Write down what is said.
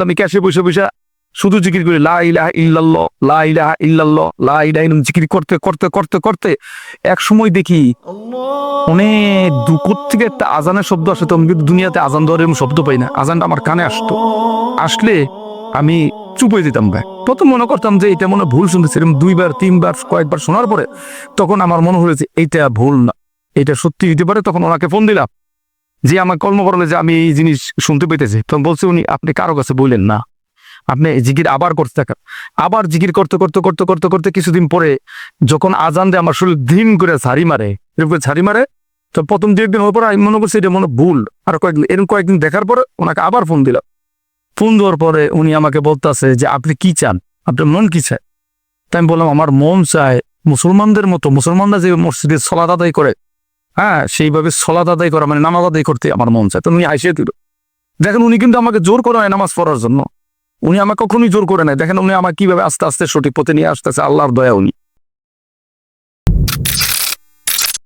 আমি ক্যাশে বসে বসে শুধু জিকির করি, লা ইলাহা ইল্লাল্লাহ, লা ইলাহা ইল্লাল্লাহ, লা ইলাহা ইল্লাল্লাহ, জিকির করতে করতে করতে করতে এক সময় দেখি অনেক দূর থেকে একটা আজানের শব্দ আসে। তো আমি কিন্তু দুনিয়াতে আজান দেওয়ার এরকম শব্দ পাই না, আজানটা আমার কানে আসলে আমি চুপ হয়ে যেতাম ভাই। প্রথম মনে করতাম যে এটা মনে ভুল শুনতেছি, এরকম 2বার 3বার কয়েকবার শোনার পরে তখন আমার মনে হলো যে এইটা ভুল না, এটা সত্যি হইতে পারে। তখন ওনাকে ফোন দিলাম যে আমার কর্ম করলে যে আমি এই জিনিস শুনতে পেতেছি। তখন বলছে উনি, আপনি কারো কাছে বললেন না, আপনি জিকির আবার করতে থাকেন। আবার জিকির করতে করতে করতে করতে করতে কিছুদিন পরে যখন আজান দেয় আমার শরীর ধিম করে ঝাড়ি মারে, এরকম ঝাড়ি মারে। তো প্রথম 2-1 দিন হওয়ার পরে আমি মনে করছি এটা মনে ভুল। আর কয়েকদিন দেখার পরে ওনাকে আবার ফোন দিলাম। ফোন দেওয়ার পরে উনি আমাকে বলতেছে যে আপনি কি চান, আপনার মন কি চায়? তাই আমি বললাম আমার মন চায় মুসলমানদের মতো, মুসলমানরা যে মসজিদে সলাত আদায় করে, হ্যাঁ সেইভাবে সলাত আদায় করা, মানে নামাজ আদায় করতে আমার মন চায়। তো উনি হাসিয়ে দিল। দেখেন উনি কিন্তু আমাকে জোর করে নাই নামাজ পড়ার জন্য, উনি আমাকে কখনোই জোর করে নাই। দেখেন উনি আমাকে কিভাবে আস্তে আস্তে সঠিক পথে নিয়ে আসতেছে, আল্লাহর দয়া উনি।